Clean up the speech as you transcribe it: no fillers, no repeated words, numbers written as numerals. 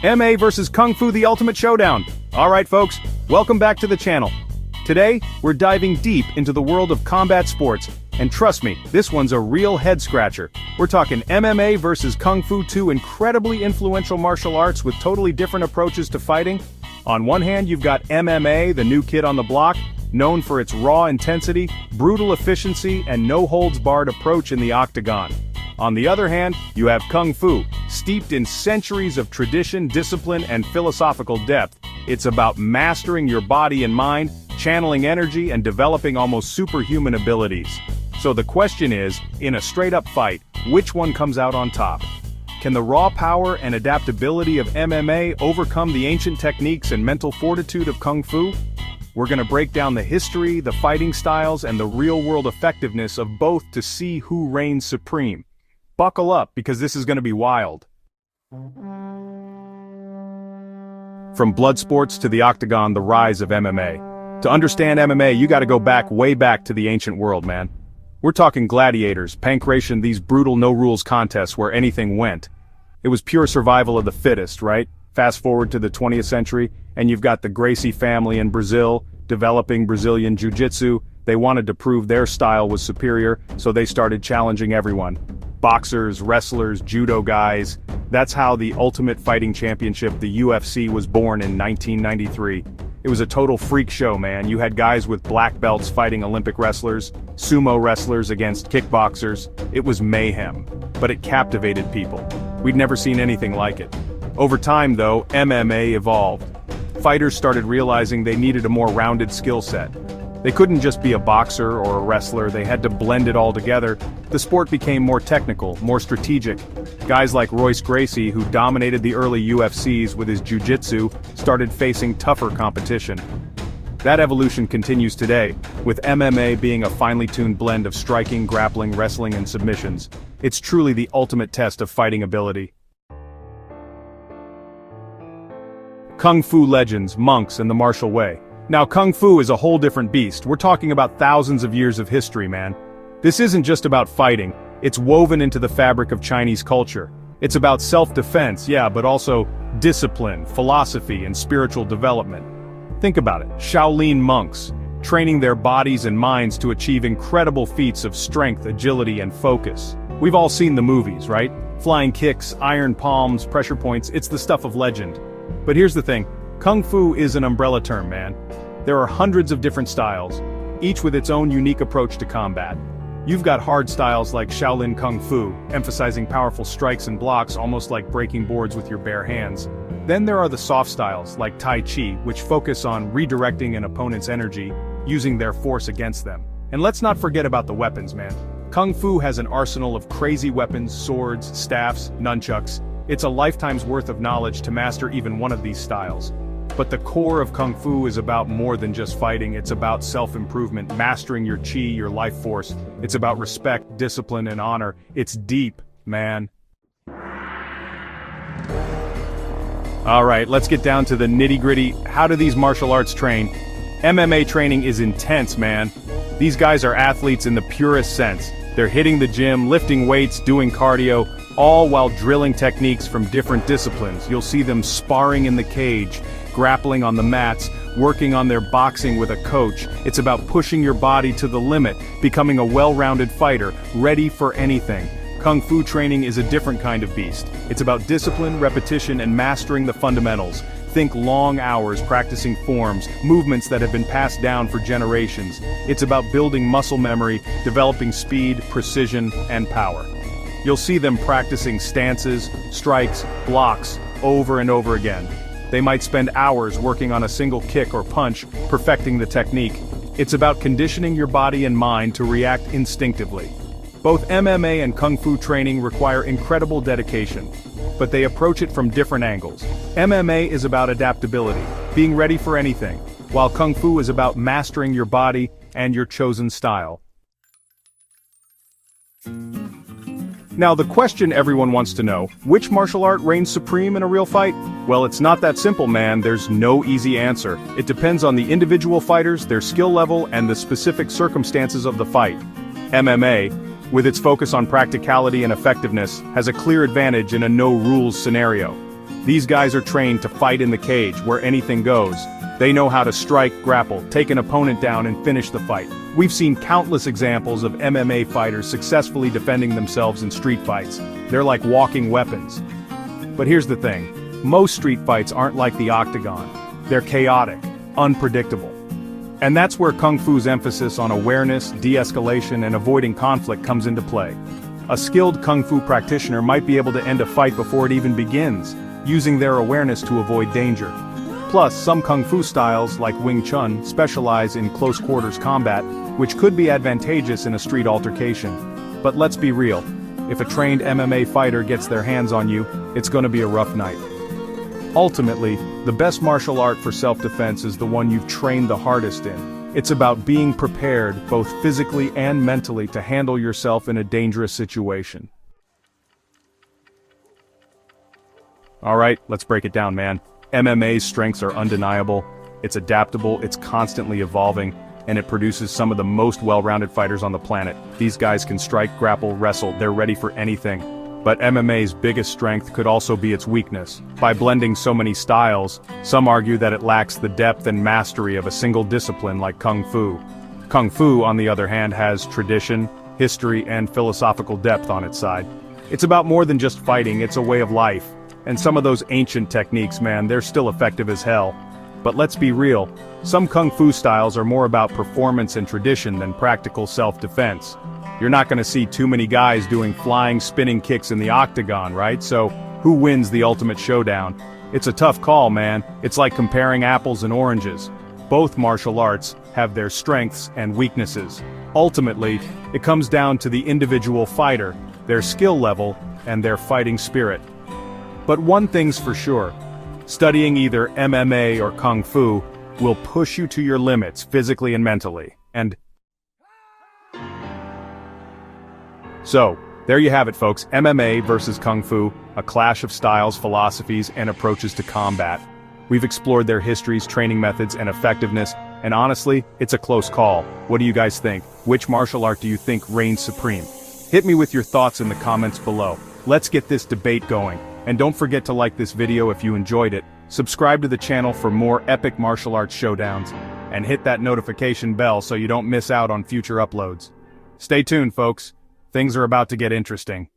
MMA versus Kung Fu the Ultimate Showdown. Alright folks, welcome back to the channel. Today, we're diving deep into the world of combat sports, and trust me, this one's a real head-scratcher. We're talking MMA versus Kung Fu, two incredibly influential martial arts with totally different approaches to fighting. On one hand, you've got MMA, the new kid on the block, known for its raw intensity, brutal efficiency, and no-holds-barred approach in the octagon. On the other hand, you have Kung Fu, steeped in centuries of tradition, discipline, and philosophical depth. It's about mastering your body and mind, channeling energy, and developing almost superhuman abilities. So the question is, in a straight-up fight, which one comes out on top? Can the raw power and adaptability of MMA overcome the ancient techniques and mental fortitude of Kung Fu? We're gonna break down the history, the fighting styles, and the real-world effectiveness of both to see who reigns supreme. Buckle up, because this is gonna be wild. From blood sports to the octagon, the rise of MMA. To understand MMA, you gotta go back, way back to the ancient world, man. We're talking gladiators, pankration, these brutal no-rules contests where anything went. It was pure survival of the fittest, right? Fast forward to the 20th century, and you've got the Gracie family in Brazil, developing Brazilian jiu-jitsu. They wanted to prove their style was superior, so they started challenging everyone. Boxers, wrestlers, judo guys. That's how the Ultimate Fighting Championship, the UFC, was born in 1993. It was a total freak show, man. You had guys with black belts fighting Olympic wrestlers, sumo wrestlers against kickboxers. It was mayhem, but it captivated people. We'd never seen anything like it. Over time, though, MMA evolved. Fighters started realizing they needed a more rounded skill set. They couldn't just be a boxer or a wrestler, they had to blend it all together. The sport became more technical, more strategic. Guys like Royce Gracie, who dominated the early UFCs with his jiu-jitsu, started facing tougher competition. That evolution continues today, with MMA being a finely tuned blend of striking, grappling, wrestling, and submissions. It's truly the ultimate test of fighting ability. Kung Fu legends, monks, and the martial way. Now Kung Fu is a whole different beast. We're talking about thousands of years of history, man. This isn't just about fighting, it's woven into the fabric of Chinese culture. It's about self-defense, yeah, but also discipline, philosophy, and spiritual development. Think about it, Shaolin monks, training their bodies and minds to achieve incredible feats of strength, agility, and focus. We've all seen the movies, right? Flying kicks, iron palms, pressure points, it's the stuff of legend. But here's the thing, Kung Fu is an umbrella term, man. There are hundreds of different styles, each with its own unique approach to combat. You've got hard styles like Shaolin Kung Fu, emphasizing powerful strikes and blocks almost like breaking boards with your bare hands. Then there are the soft styles like Tai Chi, which focus on redirecting an opponent's energy, using their force against them. And let's not forget about the weapons, man. Kung Fu has an arsenal of crazy weapons, swords, staffs, nunchucks. It's a lifetime's worth of knowledge to master even one of these styles. But the core of Kung Fu is about more than just fighting, it's about self-improvement, mastering your chi, your life force. It's about respect, discipline, and honor. It's deep, man. Alright, let's get down to the nitty-gritty. How do these martial arts train? MMA training is intense, man. These guys are athletes in the purest sense. They're hitting the gym, lifting weights, doing cardio, all while drilling techniques from different disciplines. You'll see them sparring in the cage, grappling on the mats, working on their boxing with a coach. It's about pushing your body to the limit, becoming a well-rounded fighter, ready for anything. Kung Fu training is a different kind of beast. It's about discipline, repetition, and mastering the fundamentals. Think long hours practicing forms, movements that have been passed down for generations. It's about building muscle memory, developing speed, precision, and power. You'll see them practicing stances, strikes, blocks, over and over again. They might spend hours working on a single kick or punch, perfecting the technique. It's about conditioning your body and mind to react instinctively. Both MMA and Kung Fu training require incredible dedication, but they approach it from different angles. MMA is about adaptability, being ready for anything, while Kung Fu is about mastering your body and your chosen style. Now the question everyone wants to know, which martial art reigns supreme in a real fight? Well, it's not that simple, man. There's no easy answer. It depends on the individual fighters, their skill level, and the specific circumstances of the fight. MMA, with its focus on practicality and effectiveness, has a clear advantage in a no-rules scenario. These guys are trained to fight in the cage, where anything goes. They know how to strike, grapple, take an opponent down and finish the fight. We've seen countless examples of MMA fighters successfully defending themselves in street fights. They're like walking weapons. But here's the thing. Most street fights aren't like the octagon. They're chaotic, unpredictable. And that's where Kung Fu's emphasis on awareness, de-escalation, and avoiding conflict comes into play. A skilled Kung Fu practitioner might be able to end a fight before it even begins, using their awareness to avoid danger. Plus, some Kung Fu styles, like Wing Chun, specialize in close-quarters combat, which could be advantageous in a street altercation. But let's be real. If a trained MMA fighter gets their hands on you, it's gonna be a rough night. Ultimately, the best martial art for self-defense is the one you've trained the hardest in. It's about being prepared, both physically and mentally, to handle yourself in a dangerous situation. Alright, let's break it down, man. MMA's strengths are undeniable, it's adaptable, it's constantly evolving, and it produces some of the most well-rounded fighters on the planet. These guys can strike, grapple, wrestle, they're ready for anything. But MMA's biggest strength could also be its weakness. By blending so many styles, some argue that it lacks the depth and mastery of a single discipline like Kung Fu. Kung Fu, on the other hand, has tradition, history, and philosophical depth on its side. It's about more than just fighting, it's a way of life. And some of those ancient techniques, man, they're still effective as hell. But let's be real, some Kung Fu styles are more about performance and tradition than practical self-defense. You're not gonna see too many guys doing flying, spinning kicks in the octagon, right? So, who wins the ultimate showdown? It's a tough call, man. It's like comparing apples and oranges. Both martial arts have their strengths and weaknesses. Ultimately, it comes down to the individual fighter, their skill level, and their fighting spirit. But one thing's for sure, studying either MMA or Kung Fu will push you to your limits physically and mentally. And so, there you have it, folks. MMA versus Kung Fu, a clash of styles, philosophies, and approaches to combat. We've explored their histories, training methods, and effectiveness, and honestly, it's a close call. What do you guys think? Which martial art do you think reigns supreme? Hit me with your thoughts in the comments below. Let's get this debate going. And don't forget to like this video if you enjoyed it, subscribe to the channel for more epic martial arts showdowns, and hit that notification bell so you don't miss out on future uploads. Stay tuned, folks. Things are about to get interesting.